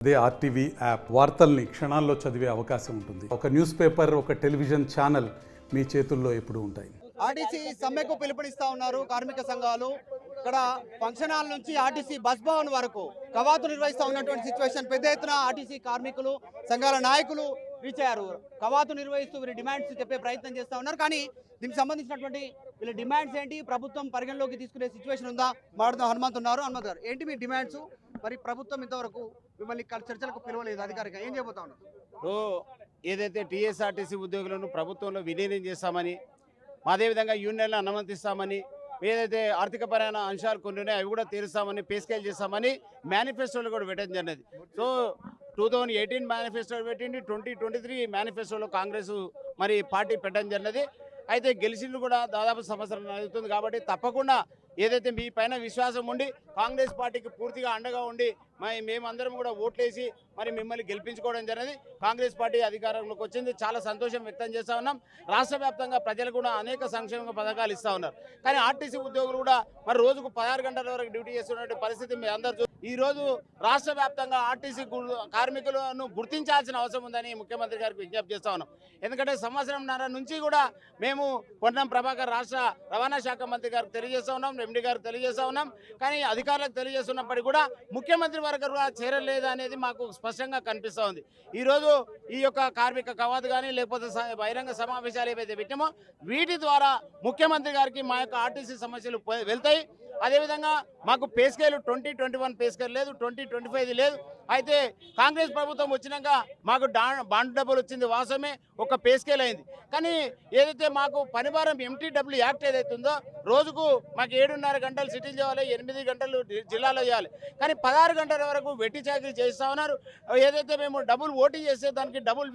అదే RTV app వార్తల్ని క్షణాల్లో చదివే అవకాశం ఉంటుంది. ఒక న్యూస్ పేపర్, ఒక టెలివిజన్ ఛానల్ మీ చేతుల్లో ఎప్పుడూ ఉంటాయి. ఆర్టీసీ సమ్మెకు పిలుపునిస్తా ఉన్నారు కార్మిక సంఘాలు. ఇక్కడ ఫంక్షన్ హాల్ నుంచి ఆర్టీసీ బస్ భవన్ వరకు కవాతు నిర్వహిస్తూ ఉన్నటువంటి సిచ్యువేషన్. పెద్ద ఎత్తున ఆర్టీసీ కార్మికులు సంఘాల నాయకులు రీచ్ అయ్యారు. కవాతు నిర్వహిస్తూ వీరి డిమాండ్స్ చెప్పే ప్రయత్నం చేస్తూ ఉన్నారు. కానీ దీనికి సంబంధించినటువంటి వీళ్ళ డిమాండ్స్ ఏంటి, ప్రభుత్వం పరిగణలోకి తీసుకునే సిచ్యువేషన్ ఉందా? మాట్లాడుతూ హనుమంత్ ఉన్నారు. హనుమంత్ గారు, ఏంటి మీ డిమాండ్స్? మరి ప్రభుత్వం ఇంతవరకు మిమ్మల్ని చర్చలకు పిలవలేదు అధికారిగా, ఏం చేయబోతా ఉన్నారు? ఏదైతే టీఎస్ఆర్టీసీ ఉద్యోగులను ప్రభుత్వంలో విలీనం చేస్తామని, అదేవిధంగా యూనియన్లను అనుమతిస్తామని, ఏదైతే ఆర్థికపరమైన అంశాలు కొన్ని ఉన్నాయో అవి కూడా తీరుస్తామని, పే స్కేల్ చేస్తామని మేనిఫెస్టోలో కూడా పెట్టడం జరిగినది. సో 2018 మేనిఫెస్టో పెట్టింది, 2023 మేనిఫెస్టోలో కాంగ్రెస్ మరి పార్టీ పెట్టడం జరిగినది. అయితే గెలిచింది కూడా దాదాపు సంవత్సరం అవుతుంది. కాబట్టి తప్పకుండా ఏదైతే మీ పైన విశ్వాసం ఉండి కాంగ్రెస్ పార్టీకి పూర్తిగా అండగా ఉండి మేమందరం కూడా ఓట్లేసి మరి మిమ్మల్ని గెలిపించుకోవడం జరిగింది. కాంగ్రెస్ పార్టీ అధికారంలోకి వచ్చింది, చాలా సంతోషం వ్యక్తం చేస్తూ ఉన్నాం. రాష్ట్ర వ్యాప్తంగా ప్రజలు కూడా అనేక సంక్షేమ పథకాలు ఇస్తూ ఉన్నారు. కానీ ఆర్టీసీ ఉద్యోగులు కూడా మరి రోజుకు 16 గంటల వరకు డ్యూటీ చేస్తున్నటువంటి పరిస్థితి మీ అందరూ ఈరోజు రాష్ట్ర వ్యాప్తంగా ఆర్టీసీ కార్మికులను గుర్తించాల్సిన అవసరం ఉందని ముఖ్యమంత్రి గారికి విజ్ఞప్తి చేస్తా ఉన్నాం. ఎందుకంటే సంవత్సరంన్నర నుంచి కూడా మేము పొన్నం ప్రభాకర్ రాష్ట్ర రవాణా శాఖ మంత్రి గారికి తెలియజేస్తా ఉన్నాం, ఎండీ గారికి తెలియజేస్తా ఉన్నాం. కానీ అధికారులకు తెలియజేస్తున్నప్పటికీ కూడా ముఖ్యమంత్రి వరకు కూడా చేరలేదు అనేది మాకు స్పష్టంగా కనిపిస్తూ ఉంది. ఈరోజు ఈ యొక్క కార్మిక కవాతు కానీ లేకపోతే బహిరంగ సమావేశాలు ఏవైతే పెట్టామో వీటి ద్వారా ముఖ్యమంత్రి గారికి మా యొక్క ఆర్టీసీ సమస్యలు వెళ్తాయి. అదేవిధంగా మాకు పే స్కేల్ 2021 పే స్కేల్ లేదు, 2025 లేదు. అయితే కాంగ్రెస్ ప్రభుత్వం వచ్చినాక మాకు బాండ్ డబ్బులు వచ్చింది వాస్తవమే, ఒక పే స్కేల్ అయింది. కానీ ఏదైతే మాకు పనిభారం MTW యాక్ట్ ఏదైతే ఉందో రోజుకు మాకు 7.5 గంటలు సిటీలు చేయాలి, 8 గంటలు జిల్లాలో చేయాలి. కానీ 16 గంటల వరకు వెట్టి చాకరీ చేస్తూ ఉన్నారు. ఏదైతే మేము డబుల్ ఓటీ చేస్తే దానికి డబుల్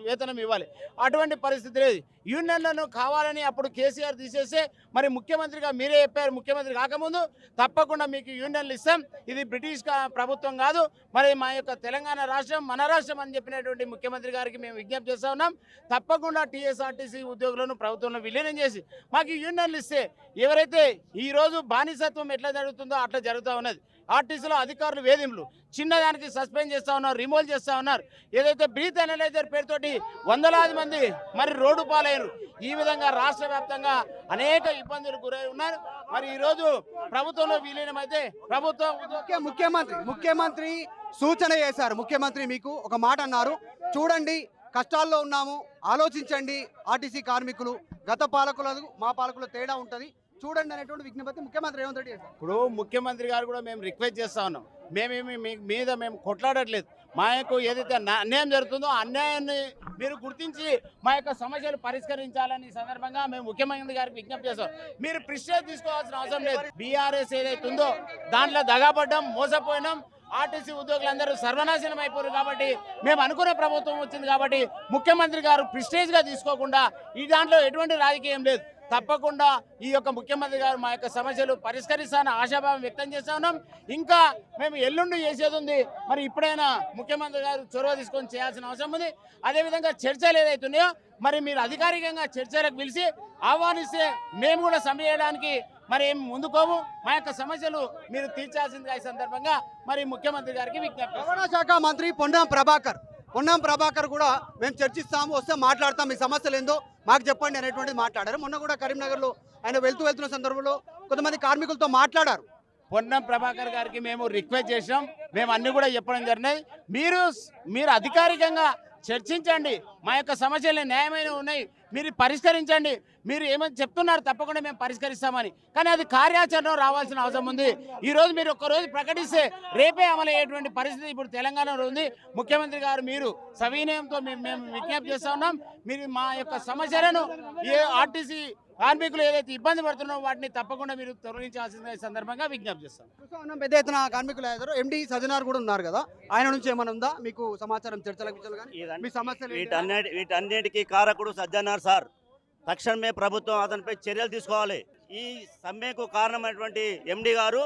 వేతనం ఇవ్వాలి. అటువంటి పరిస్థితి లేదు. యూనియన్లను కావాలని అప్పుడు కేసీఆర్ తీసేస్తే మరి ముఖ్యమంత్రిగా మీరే చెప్పారు, ముఖ్యమంత్రి కాకముందు తప్పకుండా మీకు యూనియన్లు ఇస్తాం, ఇది బ్రిటిష్ ప్రభుత్వం కాదు, మరి మా యొక్క తెలంగాణ రాష్ట్రం మన రాష్ట్రం అని చెప్పినటువంటి ముఖ్యమంత్రి గారికి మేము విజ్ఞప్తి చేస్తూ ఉన్నాం. తప్పకుండా టీఎస్ఆర్టీసీ ఉద్యోగులను ప్రభుత్వంలో విలీనం చేసి మాకు యూనియన్లు ఇస్తే ఎవరైతే ఈరోజు బానిసత్వం ఎట్లా జరుగుతుందో అట్లా జరుగుతూ ఉన్నది. ఆర్టీసీలో అధికారులు వేధింపులు, చిన్నదానికి సస్పెండ్ చేస్తూ ఉన్నారు, రిమూవ్ చేస్తూ ఉన్నారు. ఏదైతే బ్రీత్ అనలైజర్ పేరుతోటి వందలాది మంది మరి రోడ్డు పాలయ్యారు. ఈ విధంగా రాష్ట్ర వ్యాప్తంగా అనేక ఇబ్బందులు గురై ఉన్నారు. మరి ఈరోజు ప్రభుత్వంలో విలీనం అయితే ముఖ్యమంత్రి సూచన చేశారు. ముఖ్యమంత్రి మీకు ఒక మాట అన్నారు, చూడండి కష్టాల్లో ఉన్నాము, ఆలోచించండి ఆర్టీసీ కార్మికులు, గత పాలకులకు మా పాలకుల తేడా ఉంటుంది, చూడండి అనేటువంటి విజ్ఞప్తి ముఖ్యమంత్రి రేవంత్ రెడ్డి చేశారు. ఇప్పుడు ముఖ్యమంత్రి గారు కూడా మేము రిక్వెస్ట్ చేస్తా ఉన్నాం, మేమేమి మీ మీద మేము కొట్లాడట్లేదు. మా యొక్క ఏదైతే అన్యాయం జరుగుతుందో అన్యాయాన్ని మీరు గుర్తించి మా యొక్క సమస్యలు పరిష్కరించాలని సందర్భంగా మేము ముఖ్యమంత్రి గారికి విజ్ఞప్తి చేస్తాం. మీరు ప్రిస్టేజ్ తీసుకోవాల్సిన అవసరం లేదు. బీఆర్ఎస్ ఏదైతే ఉందో దాంట్లో దగాపడ్డం, మోసపోయినాం, ఆర్టీసీ ఉద్యోగులందరూ సర్వనాశనం అయిపోయారు. కాబట్టి మేము అనుకునే ప్రభుత్వం వచ్చింది కాబట్టి ముఖ్యమంత్రి గారు ప్రిస్టేజ్గా తీసుకోకుండా ఈ దాంట్లో ఎటువంటి రాజకీయం లేదు. తప్పకుండా ఈ యొక్క ముఖ్యమంత్రి గారు మా యొక్క సమస్యలు పరిష్కరిస్తానని ఆశాభావం వ్యక్తం చేస్తా ఉన్నాం. ఇంకా మేము ఎల్లుండి చేసేది ఉంది. మరి ఇప్పుడైనా ముఖ్యమంత్రి గారు చొరవ తీసుకొని చేయాల్సిన అవసరం ఉంది. అదేవిధంగా చర్చలు ఏదైతున్నాయో మరి మీరు అధికారికంగా చర్చలకు పిలిచి ఆహ్వానిస్తే మేము కూడా సమ్మె చేయడానికి మరి ఏం ముందుకోము. మా యొక్క సమస్యలు మీరు తీర్చాల్సిందిగా ఈ సందర్భంగా మరి ముఖ్యమంత్రి గారికి విజ్ఞప్తి. రవాణా శాఖ మంత్రి పొన్నం ప్రభాకర్ కూడా మేము చర్చిస్తాము, వస్తే మాట్లాడతాం, మీ సమస్యలు ఏందో మాకు చెప్పండి అనేటువంటిది మాట్లాడారు. మొన్న కూడా కరీంనగర్లో ఆయన వెళ్తున్న సందర్భంలో కొంతమంది కార్మికులతో మాట్లాడారు. పొన్నం ప్రభాకర్ గారికి మేము రిక్వెస్ట్ చేసాం, మేము అన్ని కూడా చెప్పడం జరిగినాయి. మీరు అధికారికంగా చర్చించండి, మా యొక్క సమస్యలు న్యాయమైన ఉన్నాయి, మీరు పరిష్కరించండి. మీరు ఏమని చెప్తున్నారు తప్పకుండా మేము పరిష్కరిస్తామని, కానీ అది కార్యాచరణ రావాల్సిన అవసరం ఉంది. ఈరోజు మీరు ఒక్కరోజు ప్రకటిస్తే రేపే అమలు అయ్యేటువంటి పరిస్థితి ఇప్పుడు తెలంగాణలో ఉంది. ముఖ్యమంత్రి గారు మీరు సవినయంతో మేము విజ్ఞప్తి చేస్తా ఉన్నాం, మీరు మా యొక్క సమస్యలను ఆర్టీసీ కార్మికులు ఏదైతే ఇబ్బంది పడుతున్నారో వాటిని తప్పకుండా మీరు తొలగించాల్సిన సందర్భంగా విజ్ఞప్తి చేస్తాం. పెద్ద ఎత్తున కార్మికులు ఎండి సజ్జనార్ కూడా ఉన్నారు కదా, ఆయన నుంచి ఏమైనా ఉందా మీకు సమాచారం? వీటన్నిటికీ కారకుడు సజ్జనార్ సార్. తక్షణమే ప్రభుత్వం అతనిపై చర్యలు తీసుకోవాలి. ఈ సమ్మెకు కారణమైనటువంటి ఎండి గారు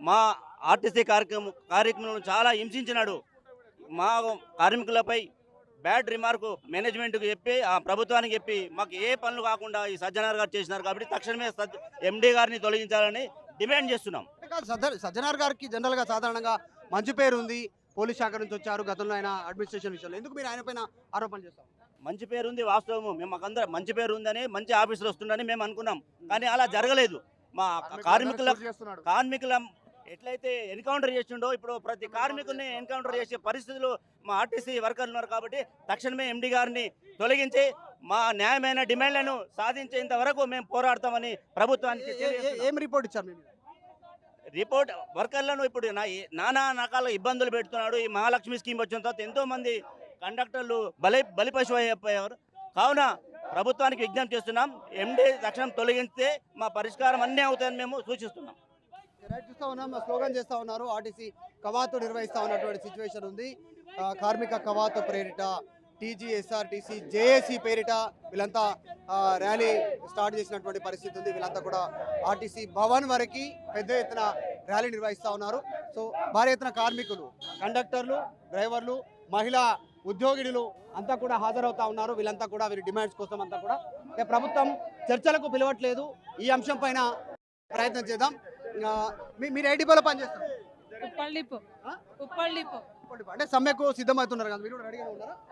మా ఆర్టీసీ కార్యక్రమం చాలా హింసించినాడు. మా కార్మికులపై బ్యాడ్ రిమార్కు మేనేజ్మెంట్కి చెప్పి ఆ ప్రభుత్వానికి చెప్పి మాకు ఏ పనులు కాకుండా ఈ సజ్జనార్ గారు చేసినారు. కాబట్టి తక్షణమే ఎండి గారిని తొలగించాలని డిమాండ్ చేస్తున్నాం. సజ్జనార్ గారికి జనరల్గా సాధారణంగా మంచి పేరు ఉంది, పోలీస్ శాఖ నుంచి వచ్చారు, గతంలో ఆయన అడ్మినిస్ట్రేషన్ విషయంలో. ఎందుకు మీరు ఆయన పైన ఆరోపణ చేస్తారు? మంచి పేరు ఉంది, వాస్తవము. మేము మాకందరం మంచి పేరు ఉందని, మంచి ఆఫీసులు వస్తుందని మేము అనుకున్నాం. కానీ అలా జరగలేదు. మా కార్మికుల ఎట్లయితే ఎన్కౌంటర్ చేసిండో ఇప్పుడు ప్రతి కార్మికుల్ని ఎన్కౌంటర్ చేసే పరిస్థితులు మా ఆర్టీసీ వర్కర్లు ఉన్నారు. కాబట్టి తక్షణమే ఎండి గారిని తొలగించి మా న్యాయమైన డిమాండ్లను సాధించేంత వరకు మేము పోరాడతామని ప్రభుత్వానికి ఏం రిపోర్ట్ ఇచ్చారు మీరు? రిపోర్ట్ వర్కర్లను ఇప్పుడు నానా రకాల ఇబ్బందులు పెడుతున్నాడు. ఈ మహాలక్ష్మి స్కీమ్ వచ్చిన తర్వాత ఎంతో మంది కండక్టర్లు బలిపశువు అయిపోయారు. కావున ప్రభుత్వానికి విజ్ఞప్తి చేస్తున్నాం, ఎండి తక్షణం తొలగిస్తే మా పరిష్కారం అన్నీ అవుతాయని మేము సూచిస్తున్నాం. రైట్, చూస్తా ఉన్నాం, స్లోగన్ చేస్తా ఉన్నారు. ఆర్టీసీ కవాతు నిర్వహిస్తా ఉన్నటువంటి సిచ్యువేషన్ ఉంది. కార్మిక కవాతు పేరిట టీజీఎస్ఆర్టీసీ జేఏసీ పేరిట వీళ్ళంతా ర్యాలీ స్టార్ట్ చేసినటువంటి పరిస్థితి ఉంది. వీళ్ళంతా కూడా ఆర్టీసీ భవన్ వరకు పెద్ద ఎత్తున ర్యాలీ నిర్వహిస్తూ ఉన్నారు. సో భారీ ఎత్తున కార్మికులు, కండక్టర్లు, డ్రైవర్లు, మహిళా ఉద్యోగినులు అంతా కూడా హాజరవుతా ఉన్నారు. వీళ్ళంతా కూడా వీరి డిమాండ్స్ కోసం అంతా కూడా ప్రభుత్వం చర్చలకు పిలవట్లేదు. ఈ అంశం పైన ప్రయత్నం చేద్దాం. మీరు ఏ డిపోలో పనిచేస్తారు? అంటే సమ్మెకు సిద్ధమవుతున్నారు కదా, మీరు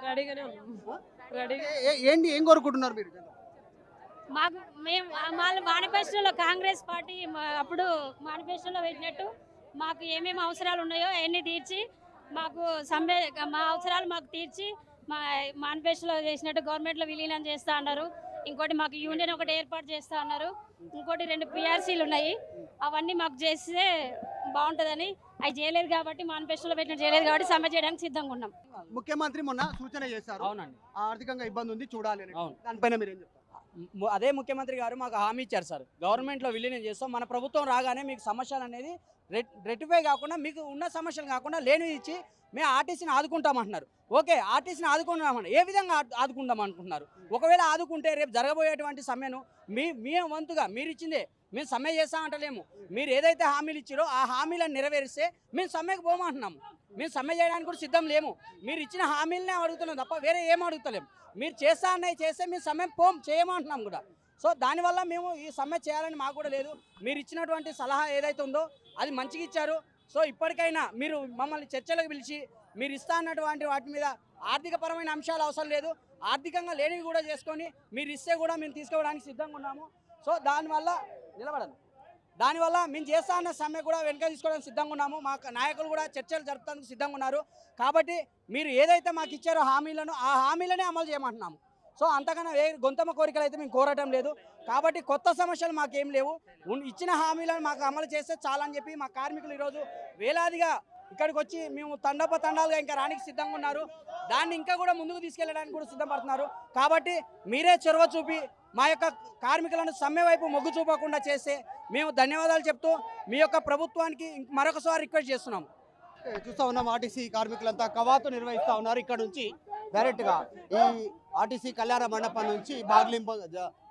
రెడీగానే ఉన్నాం. ఏంటి, ఏం కోరుకుంటున్నారు మీరు? మాకు మేము వాళ్ళ మేనిఫెస్టోలో కాంగ్రెస్ పార్టీ అప్పుడు మేనిఫెస్టోలో పెట్టినట్టు మాకు ఏమేమి అవసరాలు ఉన్నాయో అవన్నీ తీర్చి మాకు మా అవసరాలు మాకు తీర్చి మా మేనిఫెస్టోలో చేసినట్టు గవర్నమెంట్లో విలీనం చేస్తా అన్నారు. ఇంకోటి మాకు యూనియన్ ఒకటి ఏర్పాటు చేస్తా అన్నారు. ఇంకోటి 2 పిఆర్సీలు ఉన్నాయి, అవన్నీ మాకు చేస్తే బాగుంటుందని. అవి చేయలేదు కాబట్టి మేనిఫెస్టోలో పెట్టినట్టు చేయలేదు కాబట్టి సమ్మె చేయడానికి సిద్ధంగా ఉన్నాం. ముఖ్యమంత్రి మొన్న సూచన చేశారు, అవునండి, ఆర్థికంగా ఇబ్బంది ఉంది చూడాలి అని. అవును. దానిపైన మీరు ఏం చెప్తారు? అదే ముఖ్యమంత్రి గారు మాకు హామీ ఇచ్చారు సార్, గవర్నమెంట్లో విలీనం చేస్తాం, మన ప్రభుత్వం రాగానే మీకు సమస్యలు అనేది రెట్టిఫై కాకుండా మీకు ఉన్న సమస్యలు కాకుండా లేనివి ఇచ్చి మేము ఆర్టీసీని ఆదుకుంటామంటున్నారు. ఓకే, ఆర్టీసీని ఆదుకుంటామన్నారు. ఏ విధంగా ఆదుకుంటాం అనుకుంటున్నారు? ఒకవేళ ఆదుకుంటే రేపు జరగబోయేటువంటి సమ్మెను మీ వంతుగా మీరు ఇచ్చిందే మేము సమ్మె చేస్తామంటలేము. మీరు ఏదైతే హామీలు ఇచ్చారో ఆ హామీలను నెరవేరిస్తే మేము సమ్మెకు పోమంటున్నాము. మేము సమ్మె చేయడానికి కూడా సిద్ధం లేము. మీరు ఇచ్చిన హామీలనే అడుగుతున్నాం తప్ప వేరే ఏం అడుగుతలేము. మీరు చేస్తా అన్నవి చేస్తే మేము సమ్మె చేయమంటున్నాం కూడా. సో దానివల్ల మేము ఈ సమ్మె చేయాలని మాకు కూడా లేదు. మీరు ఇచ్చినటువంటి సలహా ఏదైతే ఉందో అది మంచిగా ఇచ్చారు. సో ఇప్పటికైనా మీరు మమ్మల్ని చర్చలకు పిలిచి మీరు ఇస్తా అన్నటువంటి వాటి మీద ఆర్థికపరమైన అంశాలు అవసరం లేదు, ఆర్థికంగా లేనివి కూడా చేసుకొని మీరు ఇస్తే కూడా మేము తీసుకోవడానికి సిద్ధంగా ఉన్నాము. సో దానివల్ల మేము చేస్తా అన్న సమ్మె కూడా వెనక తీసుకోవడానికి సిద్ధంగా ఉన్నాము. మా నాయకులు కూడా చర్చలు జరుపుతానికి సిద్ధంగా ఉన్నారు. కాబట్టి మీరు ఏదైతే మాకు ఇచ్చారో హామీలను ఆ హామీలనే అమలు చేయమంటున్నాము. సో అంతకన్నా గొంతమ్మ కోరికలు అయితే మేము కోరటం లేదు. కాబట్టి కొత్త సమస్యలు మాకేం లేవు, ఇచ్చిన హామీలను మాకు అమలు చేస్తే చాలని చెప్పి మా కార్మికులు ఈరోజు వేలాదిగా ఇక్కడికి వచ్చి మేము తండాలుగా ఇంకా రానికి సిద్ధంగా ఉన్నారు. దాన్ని ఇంకా కూడా ముందుకు తీసుకెళ్ళడానికి కూడా సిద్ధపడుతున్నారు. కాబట్టి మీరే చొరవ చూపి మా యొక్క కార్మికులను సమ్మె వైపు మొగ్గు చూపకుండా చేస్తే మేము ధన్యవాదాలు చెప్తూ మీ యొక్క ప్రభుత్వానికి మరొకసారి రిక్వెస్ట్ చేస్తున్నాము. చూస్తూ ఉన్నాం, ఆర్టీసీ కార్మికులంతా కవాతు నిర్వహిస్తూ ఉన్నారు. ఇక్కడ నుంచి డైరెక్ట్గా ఈ ఆర్టీసీ కళ్యాణ మండపం నుంచి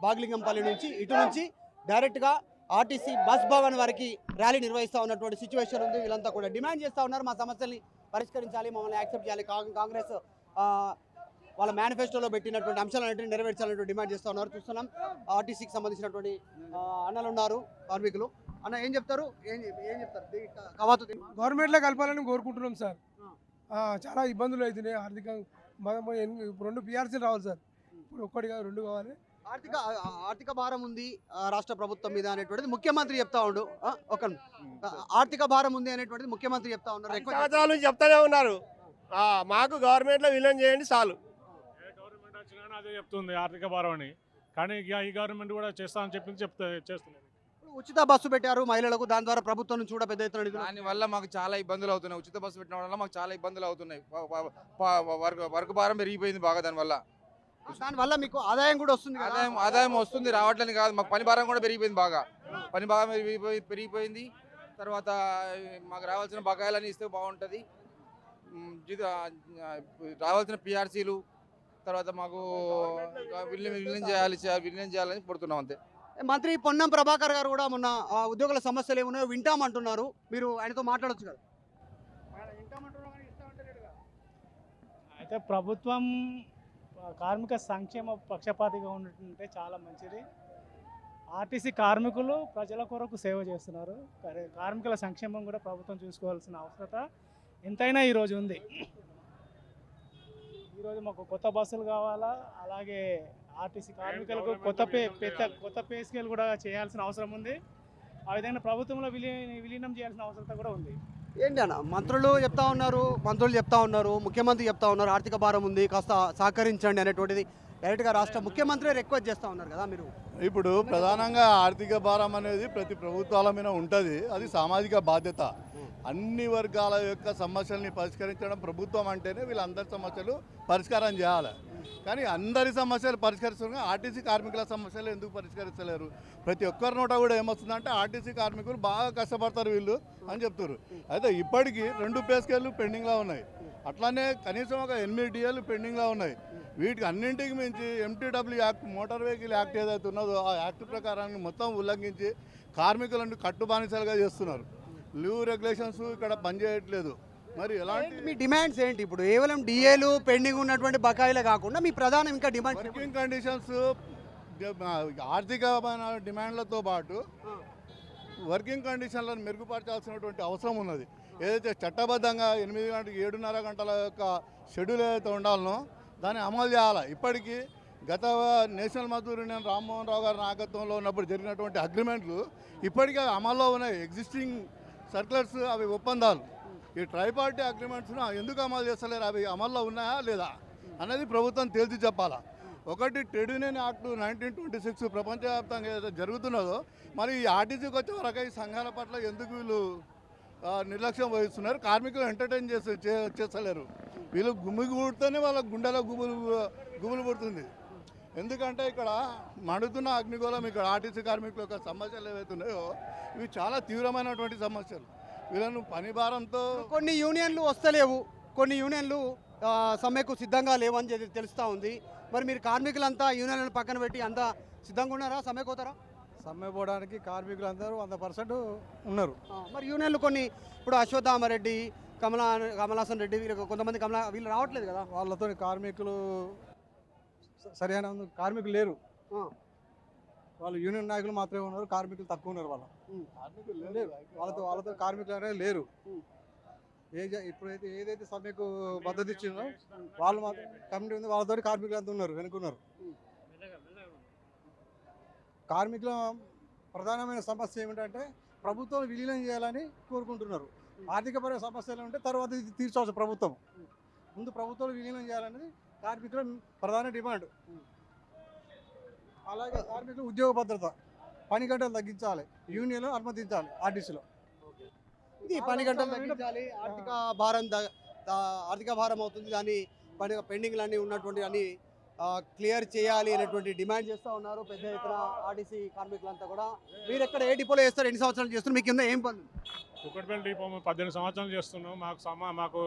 బాగ్లింగంపల్లి నుంచి ఇటు నుంచి డైరెక్ట్గా ఆర్టీసీ బస్ భవన్ వరకు ర్యాలీ నిర్వహిస్తూ ఉన్నటువంటి సిచ్యువేషన్ ఉంది. వీళ్ళంతా కూడా డిమాండ్ చేస్తూ ఉన్నారు, మా సమస్యల్ని పరిష్కరించాలి, మమ్మల్ని యాక్సెప్ట్ చేయాలి, కాంగ్రెస్ వాళ్ళ మేనిఫెస్టోలో పెట్టినటువంటి అంశాలన్నింటినీ నెరవేర్చాలన్నటువంటి డిమాండ్ చేస్తూ ఉన్నారు. చూస్తున్నాం ఆర్టీసీకి సంబంధించినటువంటి అన్నలు ఉన్నారు, కార్మికులు. అన్న ఏం చెప్తారు? ఏం చెప్తారు కవాతు? గవర్నమెంట్లో కలపాలని కోరుకుంటున్నాం సార్. చాలా ఇబ్బందులు అవుతున్నాయి ఆర్థికంగా. 2 పిఆర్సీలు రావాలి సార్, ఇప్పుడు 1 కాదు 2 కావాలి. ఆర్థిక భారం ఉంది రాష్ట్ర ప్రభుత్వం మీద అనేటువంటిది ముఖ్యమంత్రి చెప్తా ఉండు. ఆర్థిక భారం ఉంది అనేటువంటిది ముఖ్యమంత్రి చెప్తా ఉన్నారు, చెప్తానే ఉన్నారు. మాకు గవర్నమెంట్లో విలీనం చేయండి చాలు. గవర్నమెంట్ వచ్చినా అదే చెప్తుంది ఆర్థిక భారం అని, కానీ ఈ గవర్నమెంట్ కూడా చేస్తామని చెప్పింది చేస్తున్నారు. ఉచిత బస్సు పెట్టారు మహిళలకు, దాని ద్వారా ప్రభుత్వం నుంచి కూడా పెద్ద ఎత్తున దాని వల్ల మాకు చాలా ఇబ్బందులు అవుతున్నాయి. ఉచిత బస్సు పెట్టడం వల్ల మాకు చాలా ఇబ్బందులు అవుతున్నాయి. వర్క్ భారం పెరిగిపోయింది బాగా. దానివల్ల మీకు ఆదాయం కూడా వస్తుంది, ఆదాయం వస్తుంది, రావట్లేదు కాదు, మాకు పని భారం కూడా పెరిగిపోయింది బాగా. పని భారం పెరిగిపోయింది. తర్వాత మాకు రావాల్సిన బకాయిలని ఇస్తే బాగుంటుంది. రావాల్సిన పిఆర్సీలు తర్వాత మాకు విలీనం చేయాలని పడుతున్నాం అంతే. మంత్రి పొన్నం ప్రభాకర్ గారు కూడా మొన్న ఉద్యోగుల సమస్యలు ఏమున్నాయో వింటామంటున్నారు, మీరు ఆయనతో మాట్లాడొచ్చు కదా. అయితే ప్రభుత్వం కార్మిక సంక్షేమ పక్షపాతిగా ఉంటే చాలా మంచిది. ఆర్టీసీ కార్మికులు ప్రజల కొరకు సేవ చేస్తున్నారు. కార్మికుల సంక్షేమం కూడా ప్రభుత్వం చూసుకోవాల్సిన అవసరత ఎంతైనా ఈరోజు ఉంది. ఈరోజు మాకు కొత్త బస్సులు కావాలా, అలాగే ఆర్టీసీ కార్మికులకు కొత్త పే స్కేల్ కూడా చేయాల్సిన అవసరం ఉంది. ఆ విధంగా ప్రభుత్వంలో విలీనం చేయాల్సిన అవసరం కూడా ఉంది. ఏంటి అన్న మంత్రులు చెప్తా ఉన్నారు, ముఖ్యమంత్రి చెప్తా ఉన్నారు ఆర్థిక భారం ఉంది కాస్త సహకరించండి అనేటువంటిది డైరెక్ట్గా రాష్ట్ర ముఖ్యమంత్రి రిక్వెస్ట్ చేస్తూ ఉన్నారు కదా మీరు. ఇప్పుడు ప్రధానంగా ఆర్థిక భారం అనేది ప్రతి ప్రభుత్వాల మీద ఉంటుంది. అది సామాజిక బాధ్యత. అన్ని వర్గాల యొక్క సమస్యల్ని పరిష్కరించడం ప్రభుత్వం అంటేనే వీళ్ళందరి సమస్యలు పరిష్కారం చేయాలి. కానీ అందరి సమస్యలు పరిష్కరిస్తున్నా ఆర్టీసీ కార్మికుల సమస్యలు ఎందుకు పరిష్కరించలేరు? ప్రతి ఒక్కరి నోట కూడా ఏమొస్తుందంటే ఆర్టీసీ కార్మికులు బాగా కష్టపడతారు వీళ్ళు అని చెప్తారు. అయితే ఇప్పటికీ 2 పే స్కేళ్ళు పెండింగ్లో ఉన్నాయి. అట్లానే కనీసం ఒక 8 DAలు పెండింగ్లో ఉన్నాయి. వీటికి అన్నింటికి మించి MTW act, motor vehicle act ఏదైతే ఉన్నదో ఆ యాక్ట్ ప్రకారాన్ని మొత్తం ఉల్లంఘించి కార్మికులను కట్టుబానిసలుగా చేస్తున్నారు. లీవ్ రెగ్యులేషన్స్ ఇక్కడ పనిచేయట్లేదు. మరి ఎలాంటి మీ డిమాండ్స్ ఏంటి? ఇప్పుడు కేవలం డిఏలు పెండింగ్ ఉన్నటువంటి బకాయిలే కాకుండా మీ ప్రధాన ఇంకా డిమాండ్స్ వర్కింగ్ కండిషన్స్, ఆర్థికమైన డిమాండ్లతో పాటు వర్కింగ్ కండిషన్లను మెరుగుపరచాల్సినటువంటి అవసరం ఉన్నది. ఏదైతే చట్టబద్ధంగా 8 గంటలకు 7:30 గంటల యొక్క షెడ్యూల్ ఏదైతే ఉండాలనో దాన్ని అమలు చేయాలి. ఇప్పటికీ గత నేషనల్ మజ్దూర్ యూనియన్ రామ్మోహన్ రావు గారి నాయకత్వంలో ఉన్నప్పుడు జరిగినటువంటి అగ్రిమెంట్లు ఇప్పటికే అమల్లో ఉన్నాయి. ఎగ్జిస్టింగ్ సర్క్యులర్స్, అవి ఒప్పందాలు. ఈ ట్రైపార్టీ అగ్రిమెంట్స్ను ఎందుకు అమలు చేస్తలేరు? అవి అమల్లో ఉన్నాయా లేదా అనేది ప్రభుత్వం తేల్చి చెప్పాలా. ఒకటి ట్రేడ్ యూనియన్ యాక్ట్ 1926 ప్రపంచవ్యాప్తంగా ఏదైతే జరుగుతున్నదో మరి ఈ ఆర్టీసీకి వచ్చే వరకు ఈ సంఘాల పట్ల ఎందుకు వీళ్ళు నిర్లక్ష్యం వహిస్తున్నారు? కార్మికులు ఎంటర్టైన్ చేస్తలేరు. వీళ్ళు గుమిగూడితేనే వాళ్ళ గుండెలో గుబులు పుడుతుంది. ఎందుకంటే ఇక్కడ మండుతున్న అగ్నిగోళం ఇక్కడ ఆర్టీసీ కార్మికుల యొక్క సమస్యలు ఏవైతే ఉన్నాయో ఇవి చాలా తీవ్రమైనటువంటి సమస్యలు. వీళ్ళను పని భారంతో కొన్ని యూనియన్లు వస్తలేవు, కొన్ని యూనియన్లు సమ్మెకు సిద్ధంగా లేవని తెలుస్తూ ఉంది. మరి మీరు కార్మికులంతా యూనియన్లను పక్కన పెట్టి అంతా సిద్ధంగా ఉన్నారా? సమ్మెకు పోతారా? సమ్మె పోవడానికి కార్మికులు అందరూ 100% ఉన్నారు. మరి యూనియన్లు కొన్ని ఇప్పుడు అశ్వత్థామరెడ్డి, కమలాసన్ రెడ్డి వీళ్ళు కొంతమంది వీళ్ళు రావట్లేదు కదా. వాళ్ళతో కార్మికులు సరైన కార్మికులు లేరు. వాళ్ళు యూనియన్ నాయకులు మాత్రమే ఉన్నారు, కార్మికులు తక్కువ ఉన్నారు. వాళ్ళతో కార్మికులు అనేది లేరు. ఇప్పుడైతే ఏదైతే సమ్మెకు మద్దతు ఇచ్చిందో వాళ్ళు మాత్రం కమిటీ ఉంది, వాళ్ళతో కార్మికులు అంతా ఉన్నారు, వెనుకున్నారు. కార్మికుల ప్రధానమైన సమస్య ఏమిటంటే ప్రభుత్వం విలీనం చేయాలని కోరుకుంటున్నారు. ఆర్థికపరమైన సమస్యలు ఉంటే తర్వాత ఇది తీర్చవచ్చు ప్రభుత్వం. ముందు ప్రభుత్వం విలీనం చేయాలనేది కార్మికుల ప్రధాన డిమాండ్. అలాగే కార్మికుల ఉద్యోగ భద్రత, పని గంటలు తగ్గించాలి, యూనియన్లు అనుమతించాలి ఆర్టీసీలో. ఇది పని గంటలు తగ్గించాలి, ఆర్థిక భారం అవుతుంది, దాన్ని పెండింగ్లు అన్నీ ఉన్నటువంటి అన్ని క్లియర్ చేయాలి అనేటువంటి డిమాండ్ చేస్తూ ఉన్నారు పెద్ద ఎత్తున ఆర్టీసీ కార్మికులంతా కూడా. మీరు ఎక్కడ ఏ డిపోలో చేస్తారు? ఎన్ని సంవత్సరాలు చేస్తారు? మీకు కింద ఏం పని? కుక్కట్పల్లి డిపో 18 సంవత్సరాలు చేస్తున్నాం. మాకు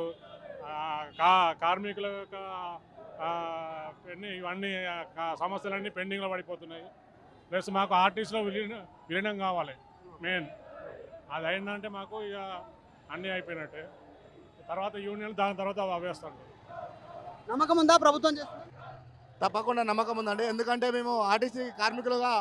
కార్మికుల యొక్క ఇవన్నీ సమస్యలన్నీ పెండింగ్లో పడిపోతున్నాయి. ప్లస్ మాకు ఆర్టీసీలో విలీనం కావాలి మెయిన్. అది అయిందంటే మాకు ఇక అన్నీ అయిపోయినట్టే. తర్వాత యూనియన్ దాని తర్వాత అవేస్తాం. నమ్మకం ఉందా ప్రభుత్వం చేస్తుంది? తప్పకుండా నమ్మకం ఉందండి. ఎందుకంటే మేము ఆర్టీసీ కార్మికులుగా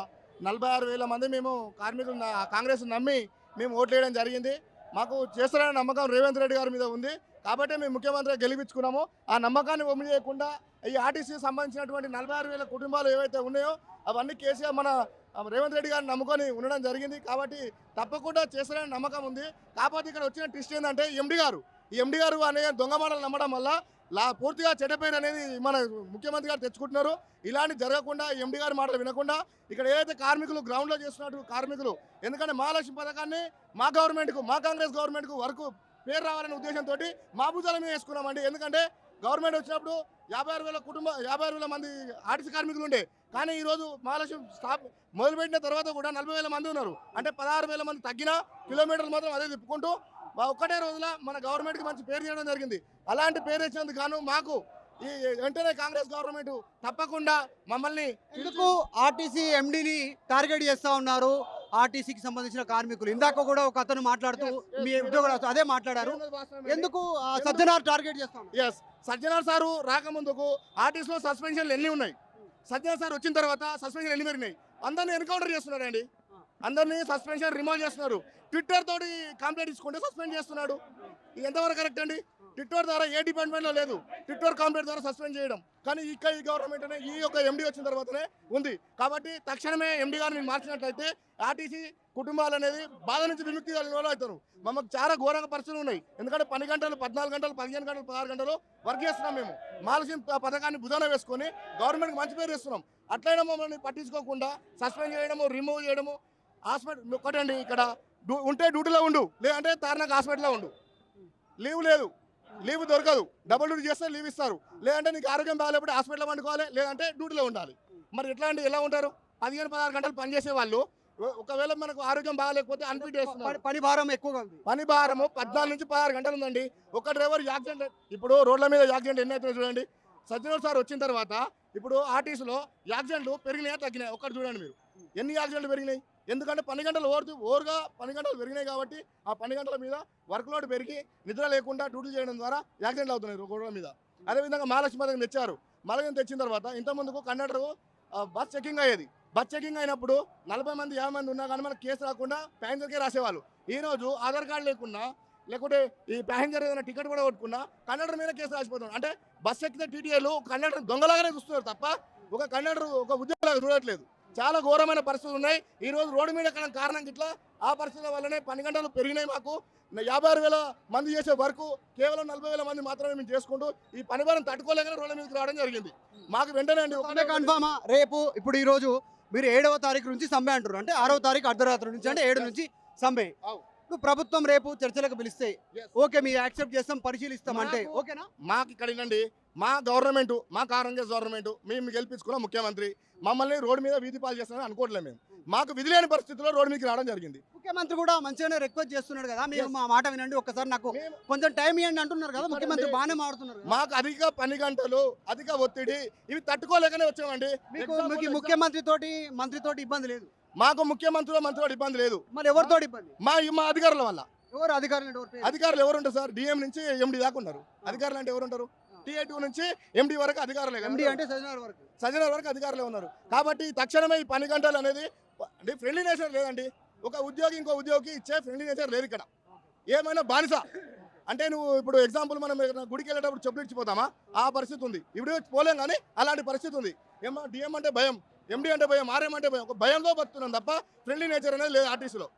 46,000 మంది మేము కార్మికులు కాంగ్రెస్ నమ్మి మేము ఓట్లు వేయడం జరిగింది. మాకు చేస్తారనే నమ్మకం రేవంత్ రెడ్డి గారి మీద ఉంది. కాబట్టి మేము ముఖ్యమంత్రిగా గెలిపించుకున్నాము. ఆ నమ్మకాన్ని వమ్ము చేయకుండా ఈ ఆర్టీసీకి సంబంధించినటువంటి 46,000 కుటుంబాలు ఏవైతే ఉన్నాయో అవన్నీ కేసీఆర్ మన రేవంత్ రెడ్డి గారిని నమ్ముకొని ఉండడం జరిగింది. కాబట్టి తప్పకుండా చేస్తారనే నమ్మకం ఉంది. కాకపోతే ఇక్కడ వచ్చిన ట్విస్ట్ ఏంటంటే ఎండి గారు అనే దొంగ మాటలు నమ్మడం వల్ల పూర్తిగా చెడ్డపేరు అనేది మన ముఖ్యమంత్రి గారు తెచ్చుకుంటున్నారు. ఇలాంటి జరగకుండా ఎండి గారి మాటలు వినకుండా ఇక్కడ ఏదైతే కార్మికులు గ్రౌండ్లో చేస్తున్నట్టు కార్మికులు, ఎందుకంటే మహాలక్ష్మి పథకాన్ని మా గవర్నమెంట్కు, మా కాంగ్రెస్ గవర్నమెంట్కు వరకు పేరు రావాలనే ఉద్దేశంతో మా భుజాల మీద వేసుకున్నామండి. ఎందుకంటే గవర్నమెంట్ వచ్చినప్పుడు 56,000 మంది ఆర్టీసీ కార్మికులు ఉండే, కానీ ఈరోజు మహాలక్ష్మి స్టాప్ మొదలుపెట్టిన తర్వాత కూడా 40,000 మంది ఉన్నారు. అంటే 16,000 మంది తగ్గిన కిలోమీటర్లు మాత్రం అదే తిప్పుకుంటూ ఒక్కటే రోజుల మన గవర్నమెంట్కి మంచి పేరు చేయడం జరిగింది. అలాంటి పేరు ఇచ్చినందుకు గాను మాకు ఈ వెంటనే కాంగ్రెస్ గవర్నమెంట్ తప్పకుండా మమ్మల్ని ఎందుకు ఆర్టీసీ ఎండీని టార్గెట్ చేస్తూ ఉన్నారు? ఆర్టీసీకి సంబంధించిన కార్మికులు ఇందాక కూడా ఒక అతను మాట్లాడుతూ మీ ఉద్యోగులు అదే మాట్లాడారు. ఎందుకు సజ్జనార్ టార్గెట్ చేస్తాం? సజ్జనార్ సారు రాకముందుకు ఆర్టీసీలో సస్పెన్షన్లు ఎన్ని ఉన్నాయి, సజ్జనార్ సార్ వచ్చిన తర్వాత సస్పెన్షన్ ఎన్ని పెరిగినాయి? అందరినీ ఎన్కౌంటర్ చేస్తున్నారండి, అందరినీ సస్పెన్షన్ రిమూవ్ చేస్తున్నారు. ట్విట్టర్ తోటి కంప్లైంట్ ఇచ్చుకుంటే సస్పెండ్ చేస్తున్నాడు. ఇది ఎంతవరకు కరెక్ట్ అండి? ట్విట్టర్ ద్వారా ఏ డిపార్ట్మెంట్లో లేదు, ట్విట్టర్ కాంప్లైంట్ ద్వారా సస్పెండ్ చేయడం. కానీ ఇక్కడ ఈ గవర్నమెంట్ అనే ఈ యొక్క ఎండి వచ్చిన తర్వాతనే ఉంది. కాబట్టి తక్షణమే ఎండి గారిని మార్చినట్లయితే ఆర్టీసీ కుటుంబాలు అనేది బాధ నుంచి విముక్తి కలిగిన వాళ్ళు అవుతారు. మమ్మకు చాలా ఘోరంగా పరిస్థితులు ఉన్నాయి. ఎందుకంటే 10 గంటలు, 14 గంటలు, 15 గంటలు, 16 గంటలు వర్క్ చేస్తున్నాం. మేము మాలసీమ పథకాన్ని భుజాన వేసుకొని గవర్నమెంట్కి మంచి పేరు ఇస్తున్నాం. అట్లయినా మమ్మల్ని పట్టించుకోకుండా సస్పెండ్ చేయడము, రిమూవ్ చేయడము. హాస్పిటల్ ఒకటండి, ఇక్కడ ఉంటే డ్యూటీలో ఉండు, లేదంటే తారనాక హాస్పిటల్లో ఉండు. లీవ్ లేదు, లీవ్ దొరకదు. డబుల్ డ్యూటీ చేస్తే లీవ్ ఇస్తారు. లేదంటే నీకు ఆరోగ్యం బాగాలేకపోతే హాస్పిటల్లో వండుకోవాలి, లేదంటే డ్యూటీలో ఉండాలి. మరి ఎట్లా అండి, ఎలా ఉంటారు? 15-16 గంటలు పనిచేసే వాళ్ళు ఒకవేళ మనకు ఆరోగ్యం బాగాలేకపోతే అన్ఫిట్ చేస్తున్నారు. పని భారం ఎక్కువగా ఉంది. పని భారము 14 నుంచి 16 గంటలు ఉందండి. ఒక డ్రైవర్ యాక్సిడెంట్, ఇప్పుడు రోడ్ల మీద యాక్సిడెంట్ ఎన్ని అవుతున్నాయి చూడండి. సజ్జనోడ్ సార్ వచ్చిన తర్వాత ఇప్పుడు ఆర్టీసీలో యాక్సిడెంట్లు పెరిగినాయా తగ్గినాయి? ఒక్కటి చూడండి మీరు, ఎన్ని యాక్సిడెంట్లు పెరిగినాయి? ఎందుకంటే 10 గంటలు ఓవర్గా 10 గంటలు పెరిగినాయి కాబట్టి ఆ 10 గంటల మీద వర్క్ లోడ్ పెరిగి నిద్ర లేకుండా డ్యూటీలు చేయడం ద్వారా యాక్సిడెంట్లు అవుతున్నాయి రోడ్ల మీద. అదేవిధంగా మహాలక్ష్మి పథకం తెచ్చారు. మహాలక్ష్మి తెచ్చిన తర్వాత ఇంతకుముందుకు కండక్టర్ బస్ చెకింగ్ అయ్యేది. బస్ చెకింగ్ అయినప్పుడు 40 మంది 50 మంది ఉన్నా కానీ మనకు కేసు రాకుండా ప్యాసింజర్కే రాసేవాళ్ళు. ఈరోజు ఆధార్ కార్డు లేకున్నా, లేకుంటే ఈ ప్యాసింజర్ ఏదైనా టికెట్ కూడా కొట్టుకున్నా కండక్టర్ మీద కేసు రాసిపోతున్నారు. అంటే బస్ ఎక్కితే టీటీఏలు కండక్టర్ దొంగలాగానే చూస్తున్నారు తప్ప ఒక కండక్టర్ ఒక ఉద్యోగులాగా చూడట్లేదు. చాలా ఘోరమైన పరిస్థితులు ఉన్నాయి. ఈరోజు రోడ్డు మీద కారణం ఇట్లా ఆ పరిస్థితుల వల్లనే 10 గంటలు పెరిగినాయి. మాకు 56,000 మంది చేసే వర్క్ కేవలం 40,000 మంది మాత్రమే మేము చేసుకుంటూ ఈ పని భారం తట్టుకోలేకనే రోడ్ల మీదకి రావడం జరిగింది. మాకు వెంటనే అండి సమ్మె కన్ఫామా? రేపు ఇప్పుడు ఈ రోజు మీరు 7వ తారీఖు నుంచి సమ్మె అంటారు, అంటే 6వ తారీఖు అర్ధరాత్రి నుంచి, అంటే 7 నుంచి సమ్మె. ఇప్పుడు ప్రభుత్వం రేపు చర్చలకు పిలిస్తే ఓకే మీరు యాక్సెప్ట్ చేస్తాం, పరిశీలిస్తాం అంటే ఓకేనా? మాకు ఇక్కడ ఏంటండి, మా గవర్నమెంట్, మా కాంగ్రెస్ గవర్నమెంట్ మేము గెలిపించుకున్న ముఖ్యమంత్రి మమ్మల్ని రోడ్డు మీద వీధి పాలు చేస్తామని అనుకోవట్లేదు. మేము మాకు విధి లేని పరిస్థితుల్లో రోడ్డు మీదకి రావడం జరిగింది. ముఖ్యమంత్రి కూడా మంచిగానే రిక్వెస్ట్ చేస్తున్నాడు కదా, మీరు మా మాట వినండి, ఒక్కసారి నాకు కొంచెం టైం ఇవ్వండి అంటున్నారు కదా ముఖ్యమంత్రి, బాగానే మాట్లాడుతున్నారు. మాకు అధిక పని గంటలు, అధిక ఒత్తిడి ఇవి తట్టుకోలేకనే వచ్చామండి. మీకు ముఖ్యమంత్రితోటి మంత్రితోటి ఇబ్బంది లేదు? మాకు మంత్రితో ఇబ్బంది లేదు. మరి ఎవరితో ఇబ్బంది? మా అధికారుల వల్ల. ఎవరు అధికారులు? అధికారులు ఎవరు ఉంటారు సార్? డిఎం నుంచి ఎండి దాకా ఉన్నారు. అధికారులు అంటే ఎవరు ఉంటారు? TA2 నుంచి ఎండి వరకు అధికారులే. ఎండి అంటే సజ్జనర్ వరకు అధికారులే ఉన్నారు. కాబట్టి తక్షణమే ఈ పని గంటలు అనేది ఫ్రెండ్లీ నేచర్ లేదండి. ఒక ఉద్యోగి ఇంకో ఉద్యోగికి ఇచ్చే ఫ్రెండ్లీ నేచర్ లేదు ఇక్కడ. ఏమైనా బానిస అంటే నువ్వు ఇప్పుడు ఎగ్జాంపుల్ మనం గుడికి వెళ్ళేటప్పుడు చెప్పులు ఇచ్చిపోతామా? ఆ పరిస్థితి ఉంది. ఇప్పుడు పోలేం కానీ అలాంటి పరిస్థితి ఉంది. ఏమో డిఎం అంటే భయం, ఎండి అంటే భయం, ఆర్ఎం అంటే భయం. ఒక భయంతో బతున్నాం తప్ప ఫ్రెండ్లీ నేచర్ అనేది లేదు ఆర్టీసీలో.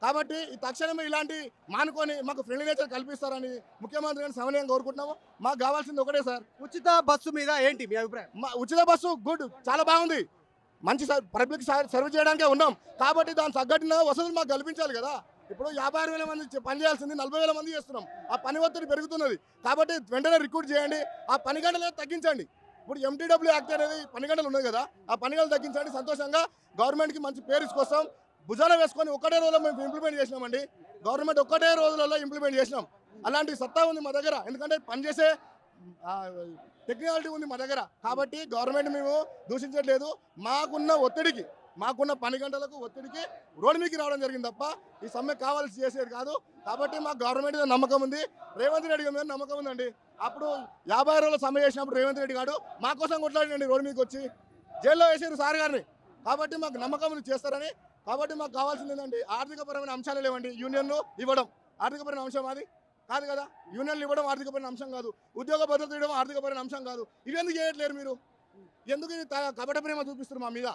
కాబట్టి ఈ తక్షణమే ఇలాంటి మానుకొని మాకు ఫ్రెండ్లీ నేచర్ కల్పిస్తారని ముఖ్యమంత్రి గారిని సమన్వయం కోరుకుంటున్నాము. మాకు కావాల్సింది ఒకటే సార్, ఉచిత బస్సు మీద ఏంటి మీ అభిప్రాయం? ఉచిత బస్సు గుడ్, చాలా బాగుంది. మంచి పబ్లిక్ సర్వీస్ చేయడానికే ఉన్నాం. కాబట్టి దాని తగ్గట్టిన వసతులు మాకు కల్పించాలి కదా. ఇప్పుడు 56,000 మంది పని చేయాల్సింది 40,000 మంది చేస్తున్నాం. ఆ పని ఒత్తిడి పెరుగుతున్నది. కాబట్టి వెంటనే రిక్రూట్ చేయండి, ఆ పని గంటలు తగ్గించండి. ఇప్పుడు MTW యాక్ట్ అనేది పని గంటలు ఉన్నది కదా, ఆ పని గంటలు తగ్గించండి. సంతోషంగా గవర్నమెంట్కి మంచి పేరు తీసుకొస్తాం. భుజాన వేసుకొని ఒకటే రోజులో మేము ఇంప్లిమెంట్ చేసినామండి. గవర్నమెంట్ ఒక్కటే రోజులలో ఇంప్లిమెంట్ చేసినాం. అలాంటి సత్తా ఉంది మా దగ్గర, ఎందుకంటే పనిచేసే టెక్నాలజీ ఉంది మా దగ్గర. కాబట్టి గవర్నమెంట్ మేము దూషించట్లేదు. మాకున్న ఒత్తిడికి, మాకున్న పని గంటలకు ఒత్తిడికి రోడ్డు మీదకి రావడం జరిగింది తప్ప ఈ సమ్మె కావాల్సి చేసేది కాదు. కాబట్టి మాకు గవర్నమెంట్ మీద నమ్మకం ఉంది, రేవంత్ రెడ్డి గారి మీద నమ్మకం ఉందండి. అప్పుడు 50 రోజుల సమ్మె చేసినప్పుడు రేవంత్ రెడ్డి గారు మా కోసం కొట్లాడండి, రోడ్డు మీదకి వచ్చి జైల్లో వేసారు సార్ గారిని. కాబట్టి మాకు నమ్మకం ఉంది చేస్తారని. కాబట్టి మాకు కావాల్సింది ఏంటంటే ఆర్థికపరమైన అంశాలు లేవండి. యూనియన్లు ఇవ్వడం ఆర్థికపరమైన అంశం అది కాదు కదా. యూనియన్లు ఇవ్వడం ఆర్థికపరమైన అంశం కాదు, ఉద్యోగ భద్రత ఇవ్వడం ఆర్థికపరమైన అంశం కాదు. ఇవెందుకు చేయట్లేరు మీరు? ఎందుకు కపట ప్రేమ చూపిస్తారు మా మీద?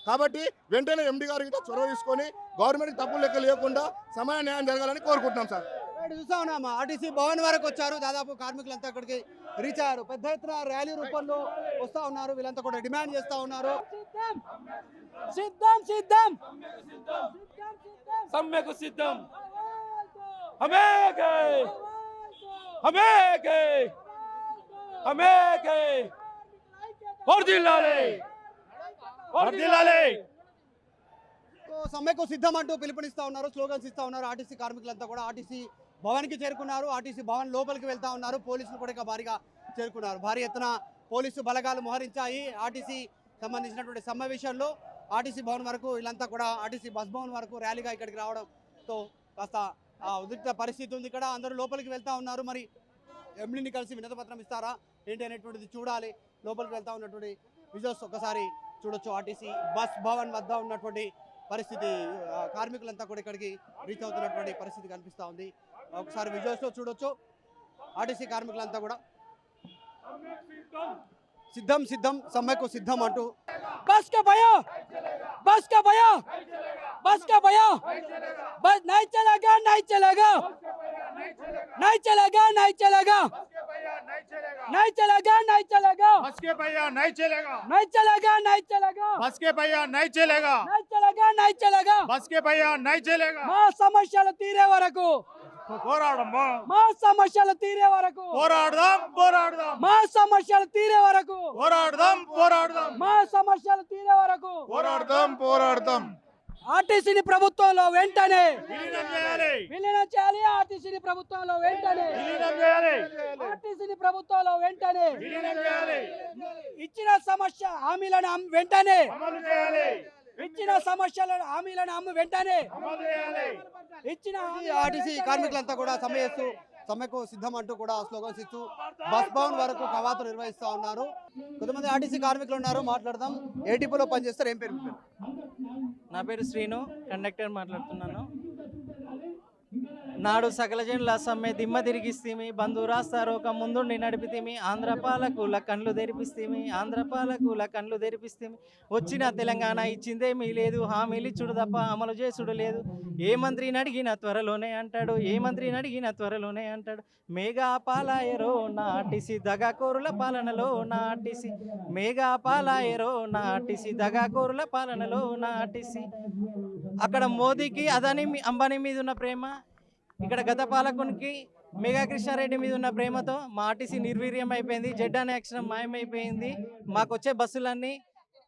కాబట్టి వెంటనే ఎండి గారు గిట్లా చొరవ తీసుకొని గవర్నమెంట్కి తప్పులు లెక్క లేకుండా సమయ న్యాయం జరగాలని కోరుకుంటున్నాం సార్. చూస్తా ఉన్నాము ఆర్టీసీ భవన్ వరకు వచ్చారు. దాదాపు కార్మికులంతా అక్కడికి రీచ్ అయ్యారు. పెద్ద ఎత్తున ర్యాలీ రూపంలో వస్తా ఉన్నారు. వీళ్ళంతా కూడా డిమాండ్ చేస్తా ఉన్నారు. సమ్మెకు సిద్ధం, హమే గై, హమే గై, హమే గై, వర్ధిల్లాలి, వర్ధిల్లాలి. సమ్మెకు సిద్ధం అంటూ పిలుపునిస్తా ఉన్నారు, స్లోగన్స్ ఇస్తా ఉన్నారు. ఆర్టీసీ కార్మికులంతా కూడా ఆర్టీసీ భవన్కి చేరుకున్నారు. ఆర్టీసీ భవన్ లోపలికి వెళ్తా ఉన్నారు. పోలీసులు కూడా ఇక భారీగా చేరుకున్నారు. భారీ ఎత్తున పోలీసు బలగాలు మోహరించాయి. ఆర్టీసీ సంబంధించినటువంటి సమ్మె విషయంలో ఆర్టీసీ భవన్ వరకు వీళ్ళంతా కూడా ఆర్టీసీ బస్ భవన్ వరకు ర్యాలీగా ఇక్కడికి రావడంతో కాస్త ఉద్రిక్త పరిస్థితి ఉంది ఇక్కడ. అందరూ లోపలికి వెళ్తా ఉన్నారు. మరి ఎండిని కలిసి వినతిపత్రం ఇస్తారా ఏంటి అనేటువంటిది చూడాలి. లోపలికి వెళ్తా ఉన్నటువంటి విజువల్స్ ఒకసారి చూడొచ్చు. ఆర్టీసీ బస్ భవన్ వద్ద ఉన్నటువంటి పరిస్థితి, కార్మికులంతా కూడా ఇక్కడికి రీచ్ అవుతున్నటువంటి పరిస్థితి కనిపిస్తూ ఉంది. ఒకసారి విజువల్స్లో చూడొచ్చు. ఆర్టీసీ కార్మికులంతా కూడా సిద్ధం సిద్ధం సమ్మెకు సిద్ధం అంటూ बस का भैया बस का भैया बस का भैया बस नहीं चलेगा नहीं चलेगा नहीं चलेगा नहीं चलेगा नहीं चलेगा नहीं चलेगा बस के भैया नहीं चलेगा नहीं चलेगा नहीं चलेगा बस के भैया नहीं चलेगा नहीं चलेगा नहीं चलेगा बस के भैया नहीं चलेगा మా సమస్యలు తీరే వరకు పోరాడమ్మా మా సమస్యలు తీరే వరకు పోరాడదాం పోరాడదాం మా సమస్యలు తీరే వరకు పోరాడదాం పోరాడదాం మా సమస్యలు తీరే వరకు పోరాడతాం పోరాడతాం. ఆర్టీసీని ప్రభుత్వంలో వెంటనే విలీనం చేయాలి విలీనం చేయాలి. ఆర్టీసీని ప్రభుత్వంలో వెంటనే విలీనం చేయాలి ఆర్టీసీని ప్రభుత్వంలో వెంటనే విలీనం చేయాలి ఇచ్చిన సమస్య హామీలను వెంటనే అమలు చేయాలి ఇచ్చిన సమస్యలను హామీలను వెంటనే అమలు చేయాలి ఇచ్చిన ఆర్టీసీ కార్మికులంతా కూడా సమ్మె చేస్తూ సమ్మెకు సిద్ధం అంటూ కూడా స్లోగన్స్ ఇస్తూ బస్ భవన్ వరకు కవాతు నిర్వహిస్తూ ఉన్నారు. కొంతమంది ఆర్టీసీ కార్మికులు ఉన్నారు, మాట్లాడదాం. ఏ డిపోలో పనిచేస్తారు, ఏం పేరు మీ పేరు? నా పేరు శ్రీను, కండక్టర్ మాట్లాడుతున్నాను. నాడు సకల జనుల సమ్మె దిమ్మ తిరిగిస్తేమి బంధు రాస్తారోక ముందుండి నడిపితేమి ఆంధ్ర పాలకుల కండ్లు తెరిపిస్తేమి ఆంధ్ర పాలకుల కండ్లు తెరిపిస్తేమి వచ్చిన తెలంగాణ ఇచ్చిందేమీ లేదు హామీలు ఇచ్చుడు తప్ప అమలు చేసుడు లేదు. ఏ మంత్రిని అడిగిన త్వరలోనే అంటాడు ఏ మంత్రిని అడిగిన త్వరలోనే అంటాడు. మేఘా పాలాయరో నా ఆర్టీసీ దగాకోరుల పాలనలో నా ఆర్టీసీ మేఘా పాలాయరో నా ఆర్టీసీ దగాకోరుల పాలనలో నా ఆర్టీసీ. అక్కడ మోదీకి అదాని అంబానీ మీద ఉన్న ప్రేమ, ఇక్కడ గత పాలకునికి మెగా కృష్ణారెడ్డి మీద ఉన్న ప్రేమతో మా ఆర్టీసీ నిర్వీర్యం అయిపోయింది. జెడ్ అనే అక్షరం మాయమైపోయింది. మాకు వచ్చే బస్సులన్నీ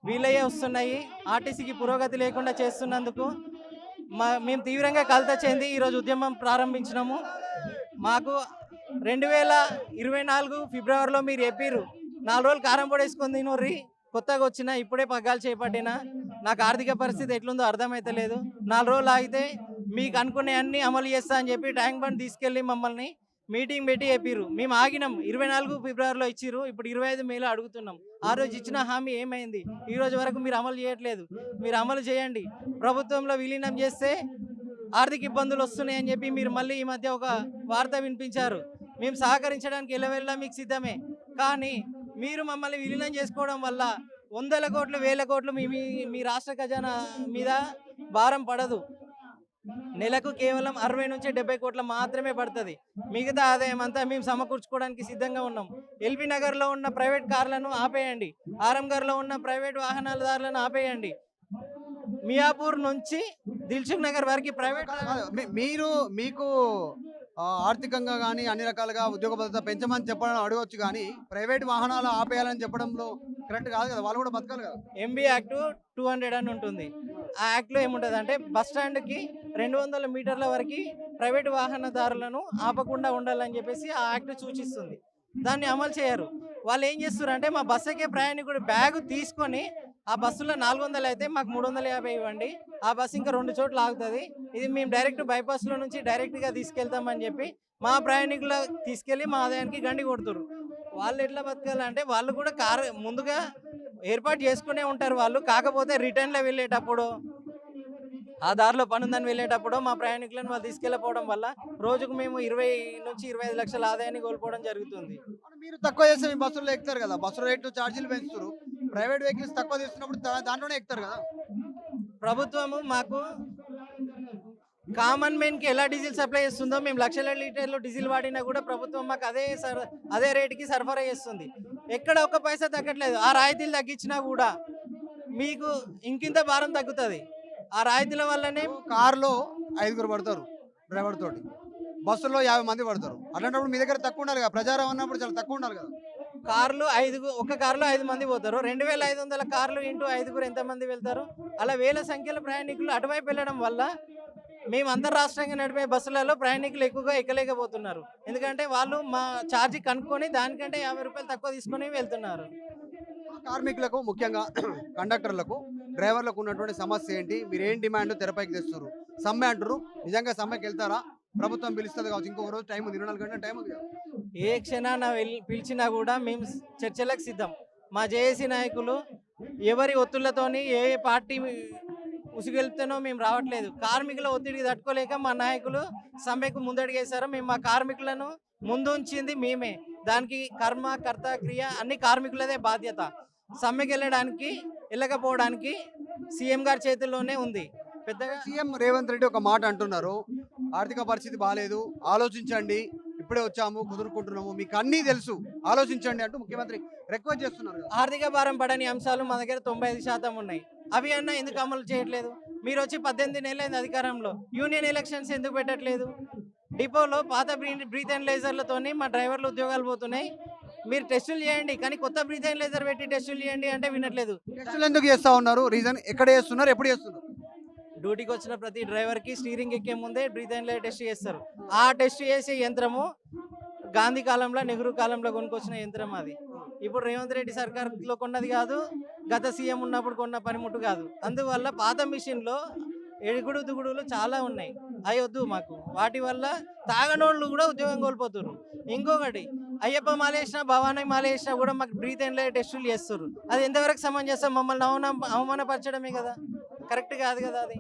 వీలయ్యే వస్తున్నాయి. ఆర్టీసీకి పురోగతి లేకుండా చేస్తున్నందుకు మేము తీవ్రంగా కలత చెంది ఈరోజు ఉద్యమం ప్రారంభించినాము. మాకు 2024 ఫిబ్రవరిలో మీరు చెప్పారు 4 రోజులు కారం పొడి వేసుకొని తినోర్రి, కొత్తగా వచ్చిన ఇప్పుడే పగ్గాలు చేపట్టిన నాకు ఆర్థిక పరిస్థితి ఎట్లుందో అర్థమైతలేదు. 4 రోజులు ఆగితే మీకు అనుకునే అన్ని అమలు చేస్తా అని చెప్పి ట్యాంక్ బండ్ తీసుకెళ్ళి మమ్మల్ని మీటింగ్ పెట్టి చెప్పారు. మేము ఆగినాం. 24 ఫిబ్రవరిలో ఇచ్చిర్రు, ఇప్పుడు 25 మేలో అడుగుతున్నాం. ఆ రోజు ఇచ్చిన హామీ ఏమైంది? ఈ రోజు వరకు మీరు అమలు చేయట్లేదు. మీరు అమలు చేయండి. ప్రభుత్వంలో విలీనం చేస్తే ఆర్థిక ఇబ్బందులు వస్తున్నాయని చెప్పి మీరు మళ్ళీ ఈ మధ్య ఒక వార్త వినిపించారు. మేము సహకరించడానికి ఎల్లవెల్లా మీకు సిద్ధమే. కానీ మీరు మమ్మల్ని విలీనం చేసుకోవడం వల్ల 100 కోట్లు 1000 కోట్లు మీ రాష్ట్ర ఖజానా మీద భారం పడదు. నెలకు కేవలం 60 నుంచి 70 కోట్ల మాత్రమే పడుతుంది. మిగతా ఆదాయం అంతా మేము సమకూర్చుకోవడానికి సిద్ధంగా ఉన్నాం. ఎల్బీ నగర్లో ఉన్న ప్రైవేట్ కార్లను ఆపేయండి, ఆరంగర్లో ఉన్న ప్రైవేట్ వాహనాలదారులను ఆపేయండి. మియాపూర్ నుంచి దిల్సుఖ్ నగర్ వరకు ప్రైవేట్ మీకు ఆర్థికంగా కానీ అన్ని రకాలుగా ఉద్యోగ భద్రత పెంచమని చెప్పడం అడగవచ్చు, కానీ ప్రైవేట్ వాహనాలు ఆపేయాలని చెప్పడంలో కరెక్ట్ కాదు కదా. వాళ్ళు కూడా బతకాలి కదా. ఎంబీ యాక్ట్ 200 అని ఉంటుంది. ఆ యాక్ట్లో ఏముంటుంది అంటే బస్ స్టాండ్కి 200 మీటర్ల వరకు ప్రైవేట్ వాహనదారులను ఆపకుండా ఉండాలని చెప్పేసి ఆ యాక్ట్ సూచిస్తుంది. దాన్ని అమలు చేయరు. వాళ్ళు ఏం చేస్తారు అంటే మా బస్సుకే ప్రయాణికుడు బ్యాగు తీసుకొని ఆ బస్సులో 400 అయితే మాకు 350 ఇవ్వండి, ఆ బస్సు ఇంకా 2 చోట్ల ఆగుతుంది, ఇది మేము డైరెక్ట్ బైపాస్లో నుంచి డైరెక్ట్గా తీసుకెళ్తామని చెప్పి మా ప్రయాణికులు తీసుకెళ్ళి మా ఆదాయానికి గండి కొడుతురు. వాళ్ళు ఎట్లా బతకాలంటే వాళ్ళు కూడా కారు ముందుగా ఏర్పాటు చేసుకునే ఉంటారు వాళ్ళు. కాకపోతే రిటర్న్లో వెళ్ళేటప్పుడు ఆ దారిలో పనుందని వెళ్ళేటప్పుడు మా ప్రయాణికులను వాళ్ళు తీసుకెళ్ళిపోవడం వల్ల రోజుకు మేము 20 నుంచి 25 లక్షల ఆదాయాన్ని కోల్పోవడం జరుగుతుంది. మీరు తక్కువ చేస్తే మీ బస్సులో ఎక్కుతారు కదా, బస్సు రేట్లు ఛార్జీలు పెంచుతారు. ప్రైవేట్ వెహికల్స్ తక్కువ తీస్తున్నప్పుడు దాంట్లోనే ఎక్కుతారు కదా. ప్రభుత్వము మాకు కామన్ మ్యాన్కి ఎలా డీజిల్ సప్లై చేస్తుందో మేము లక్షల లీటర్లు డీజిల్ వాడినా కూడా ప్రభుత్వం మాకు అదే రేటుకి సరఫరా చేస్తుంది. ఎక్కడ ఒక్క పైసా తగ్గట్లేదు. ఆ రాయితీలు తగ్గించినా కూడా మీకు ఇంకింత భారం తగ్గుతుంది. ఆ రాయితీల వల్లనే కారులో 5 పడతారు డ్రైవర్ తోటి, బస్సులో 50 మంది పడతారు. అలాంటప్పుడు మీ దగ్గర తక్కువ ఉండాలి కదా, ప్రచారం అన్నప్పుడు చాలా తక్కువ ఉండాలి కదా. కార్లు ఒక కారులో 5 మంది పోతారు. 2500 కార్లు ఇంటూ 5 ఎంతమంది వెళ్తారు? అలా వేల సంఖ్యలో ప్రయాణికులు అటువైపు వెళ్ళడం వల్ల మేము అంతర్రాష్ట్రంగా నడిపే బస్సులలో ప్రయాణికులు ఎక్కువగా ఎక్కలేకపోతున్నారు. ఎందుకంటే వాళ్ళు మా ఛార్జీ కనుక్కొని దానికంటే 50 రూపాయలు తక్కువ తీసుకొని వెళ్తున్నారు. కార్మికులకు ముఖ్యంగా కండక్టర్లకు డ్రైవర్లకు ఉన్నటువంటి సమస్య ఏంటి? మీరు ఏం డిమాండ్ తెరపైకి తెస్తున్నారు? సమ్మె అంటారు, నిజంగా సమ్మెకి వెళ్తారా? ప్రభుత్వం పిలుస్తుంది కావచ్చు, ఇంకొక రోజు టైం ఉంది, 24 గంటల టైం ఉంది కదా. ఏ క్షణాన పిలిచినా కూడా మేము చర్చలకు సిద్ధం. మా జేఏసీ నాయకులు ఎవరి ఒత్తులతోని ఏ పార్టీ ఉసిగెళ్తేనో మేము రావట్లేదు. కార్మికుల ఒత్తిడికి తట్టుకోలేక మా నాయకులు సమ్మెకు ముందడుగేశారు. మేము మా కార్మికులను ముందుంచింది మేమే. దానికి కర్మ కర్త క్రియ అన్ని కార్మికులదే బాధ్యత. సమ్మెకి వెళ్ళకపోవడానికి సీఎం గారి చేతుల్లోనే ఉంది. పెద్దగా సీఎం రేవంత్ రెడ్డి ఒక మాట అంటున్నారు, ఆర్థిక పరిస్థితి బాగాలేదు, ఆలోచించండి, ఇప్పుడే వచ్చాము, కుదురుకుంటున్నాము, మీకు అన్నీ తెలుసు, ఆలోచించండి అంటూ ముఖ్యమంత్రి రిక్వెస్ట్ చేస్తున్నారు కదా. ఆర్థిక భారం పడని అంశాలు మా దగ్గర 95% ఉన్నాయి. అవి అన్నా ఎందుకు అమలు చేయట్లేదు? మీరు వచ్చి 18 నెలలైంది అధికారంలో. యూనియన్ ఎలక్షన్స్ ఎందుకు పెట్టట్లేదు? డిపోలో పాత బ్రీత్ అనలైజర్లతోని మా డ్రైవర్లు ఉద్యోగాలు పోతున్నాయి. మీరు టెస్టులు చేయండి, కానీ కొత్త బ్రీత్ అనలైజర్ పెట్టి టెస్టులు చేయండి అంటే వినట్లేదు. టెస్టులు ఎందుకు చేస్తా ఉన్నారు? రీజన్ ఎక్కడ చేస్తున్నారు, ఎప్పుడు చేస్తున్నారు? డ్యూటీకి వచ్చిన ప్రతి డ్రైవర్కి స్టీరింగ్ ఎక్కే ముందే బ్రీత్ అనలైజర్ టెస్ట్ చేస్తారు. ఆ టెస్ట్ చేసే యంత్రము గాంధీ కాలంలో, నెహ్రూ కాలంలో కొనుక్కొచ్చిన యంత్రం అది. ఇప్పుడు రేవంత్ రెడ్డి సర్కార్లో కొన్నది కాదు, గత సీఎం ఉన్నప్పుడు కొన్న పనిముట్టు కాదు. అందువల్ల పాత మిషన్లో ఎగుడు దిగుడులు చాలా ఉన్నాయి. అవి వద్దు మాకు. వాటి వల్ల తాగనోళ్ళు కూడా ఉద్యోగం కోల్పోతున్నారు. ఇంకొకటి, అయ్యప్ప మాలేసినా భవానీ మాలేసినా కూడా మాకు బ్రీత్ అనలైజర్ టెస్టులు చేస్తారు. అది ఎంతవరకు సమంజసం? మమ్మల్ని అవమానపరచడమే కదా, కరెక్ట్ కాదు కదా. అది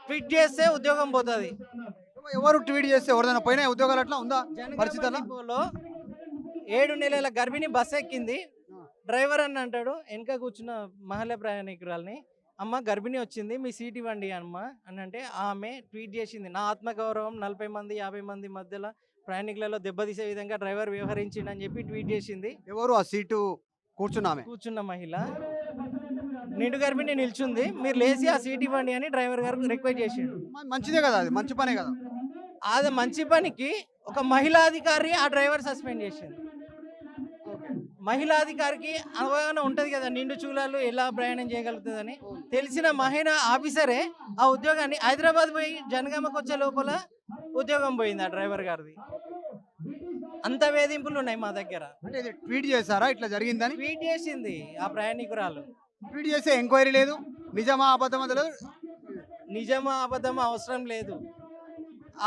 ట్వీట్ చేస్తే ఉద్యోగం పోతుంది. ఎవరు ట్వీట్ చేస్తే ఎవరిదైనా పోయినా ఉద్యోగాలు అట్లా ఉందా పరిస్థితి? డిపోలో 7 నెలల గర్భిణి బస్సు ఎక్కింది. డ్రైవర్ అని అంటాడు వెనక కూర్చున్న మహిళా ప్రయాణికురాలని, అమ్మ గర్భిణి వచ్చింది, మీ సీట్ ఇవ్వండి అమ్మ అని అంటే ఆమె ట్వీట్ చేసింది, నా ఆత్మగౌరవం 40 మంది 50 మంది మధ్యలో ప్రయాణికులలో దెబ్బతీసే విధంగా డ్రైవర్ వ్యవహరించిండని చెప్పి ట్వీట్ చేసింది. ఎవరు ఆ సీటు కూర్చున్న మహిళ నిండు గర్భిణి నిల్చుంది, మీరు లేచి ఆ సీట్ ఇవ్వండి అని డ్రైవర్ గారు రిక్వెస్ట్ చేసిండు. మంచిదే కదా, అది మంచి పనే కదా. అది మంచి పనికి ఒక మహిళా అధికారి ఆ డ్రైవర్ సస్పెండ్ చేసింది. మహిళా అధికారికి అవగాహన ఉంటుంది కదా నిండు చూలాలు ఎలా ప్రయాణం చేయగలుగుతుందని. తెలిసిన మహిళా ఆఫీసరే ఆ ఉద్యోగాన్ని హైదరాబాద్ పోయి జనగామకు వచ్చే లోపల ఉద్యోగం పోయింది ఆ డ్రైవర్ గారిది. అంత వేధింపులు ఉన్నాయి మా దగ్గర. అంటే ఇది ట్వీట్ చేశారా ఇట్లా జరిగిందని? ట్వీట్ చేసింది ఆ ప్రయాణికురాలు. ట్వీట్ చేసే ఎంక్వైరీ లేదు, నిజమా అబద్ధమా తెలియదు. నిజమా అబద్ధమా అవసరం లేదు.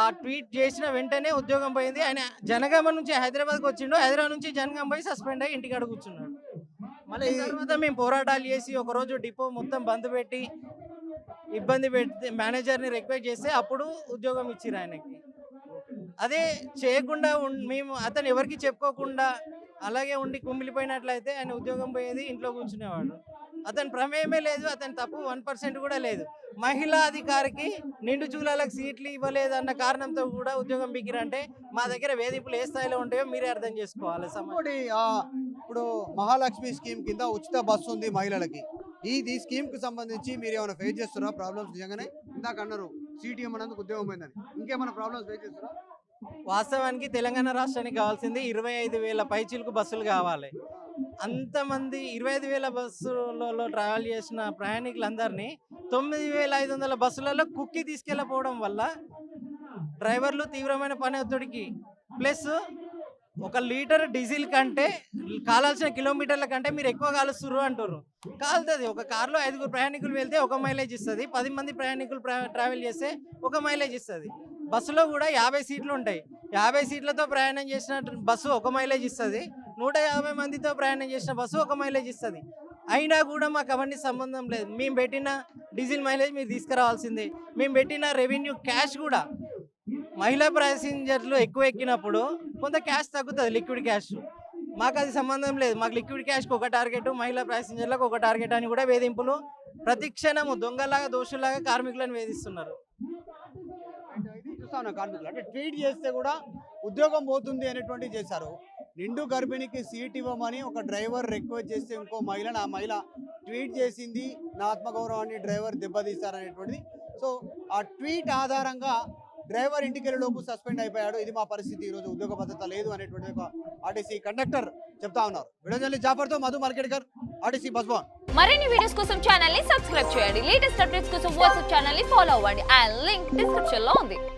ఆ ట్వీట్ చేసిన వెంటనే ఉద్యోగం పోయింది. ఆయన జనగామ నుంచి హైదరాబాద్కి వచ్చిండు, హైదరాబాద్ నుంచి జనగామ పోయి సస్పెండ్ అయ్యి ఇంటికి కూర్చున్నాడు. మళ్ళీ తర్వాత మేము పోరాటాలు చేసి ఒకరోజు డిపో మొత్తం బంద్ పెట్టి ఇబ్బంది పెట్టి మేనేజర్ని రిక్వెస్ట్ చేస్తే అప్పుడు ఉద్యోగం ఇచ్చిర్రు ఆయనకి. అదే చేయకుండా మేము అతను ఎవరికి చెప్పుకోకుండా అలాగే ఉండి కుమిలిపోయినట్లయితే ఆయన ఉద్యోగం పోయేది, ఇంట్లో కూర్చునేవాడు. అతని ప్రమేయమే లేదు, అతని తప్పు 1% కూడా లేదు. మహిళా అధికారికి నిండు చూలాలకు సీట్లు ఇవ్వలేదు అన్న కారణంతో కూడా ఉద్యోగం బిగిరంటే మా దగ్గర వేధింపులు ఏ స్థాయిలో ఉంటాయో మీరే అర్థం చేసుకోవాలి. ఇప్పుడు మహాలక్ష్మి స్కీమ్ కింద ఉచిత బస్సు ఉంది మహిళలకి. ఈ స్కీమ్ కి సంబంధించి మీరు ఏమైనా ఫేస్ చేస్తున్నారా ప్రాబ్లమ్స్? నిజంగానే ఇందాక అన్నారు సీట్ ఇవ్వమన్నందుకు ఉద్యోగం పోయిందని, ఇంకేమైనా ప్రాబ్లమ్స్ ఫేస్ చేస్తారా? వాస్తవానికి తెలంగాణ రాష్ట్రానికి కావాల్సింది 25,000 పైచీలకు బస్సులు కావాలి. అంతమంది 25,000 బస్సులలో ట్రావెల్ చేసిన ప్రయాణికులందరినీ 9,500 బస్సులలో కుక్కి తీసుకెళ్ళకపోవడం వల్ల డ్రైవర్లు తీవ్రమైన పని ఒత్తిడికి, ప్లస్ 1 లీటర్ డీజిల్ కంటే కాలాల్సిన కిలోమీటర్ల కంటే మీరు ఎక్కువ కాలుస్తున్నారు అంటారు. కాలుతుంది. ఒక కార్లో 5 ప్రయాణికులు వెళ్తే 1 మైలేజ్ ఇస్తుంది, 10 మంది ప్రయాణికులు ట్రావెల్ చేస్తే 1 మైలేజ్ ఇస్తుంది. బస్సులో కూడా 50 సీట్లు ఉంటాయి. 50 సీట్లతో ప్రయాణం చేసిన బస్సు 1 మైలేజ్ ఇస్తుంది, 150 మందితో ప్రయాణం చేసిన బస్సు 1 మైలేజ్ ఇస్తుంది. అయినా కూడా మాకు అవన్నీ సంబంధం లేదు. మేము పెట్టిన డీజిల్ మైలేజ్ మీరు తీసుకురావాల్సిందే. మేము పెట్టిన రెవెన్యూ క్యాష్ కూడా మహిళా ప్యాసింజర్లు ఎక్కువ ఎక్కినప్పుడు కొంత క్యాష్ తగ్గుతుంది, లిక్విడ్ క్యాష్. మాకు అది సంబంధం లేదు. మాకు లిక్విడ్ క్యాష్కి ఒక టార్గెట్, మహిళా ప్యాసింజర్లకు ఒక టార్గెట్ అని కూడా వేధింపులు ప్రతి క్షణము దొంగలాగా దోషులాగా కార్మికులను వేధిస్తున్నారు. కార్మికులు అంటే ట్వీట్ చేస్తే కూడా ఉద్యోగం పోతుంది అనేటువంటిది చేశారు. నిండు గర్భిణికి సీట్ ఇవ్వమని ఒక డ్రైవర్ రిక్వెస్ట్ చేస్తే ఇంకో మహిళ ట్వీట్ చేసింది, నా ఆత్మగౌరవాన్ని డ్రైవర్ దెబ్బతీస్తారనేటువంటిది. సో ఆ ట్వీట్ ఆధారంగా డ్రైవర్ ఇంటికి వెళ్ళేలోపు సస్పెండ్ అయిపోయాడు. ఇది మా పరిస్థితి, ఈరోజు ఉద్యోగ భద్రత లేదు అనేటువంటి ఒక ఆర్టీసీ కండక్టర్ చెప్తా ఉన్నారు. వీడియో జాఫర్తో మధు మార్కెట్కర్, ఆర్టీసీ బస్ భవన్. మరిన్ని వీడియోస్ కోసం ఛానల్ ని సబ్స్క్రైబ్ చేయండి. లేటెస్ట్ అప్డేట్స్ కోసం వాట్సాప్ ఛానల్ ని ఫాలో అవ్వండి. ఆ లింక్ డిస్క్రిప్షన్ లో ఉంది.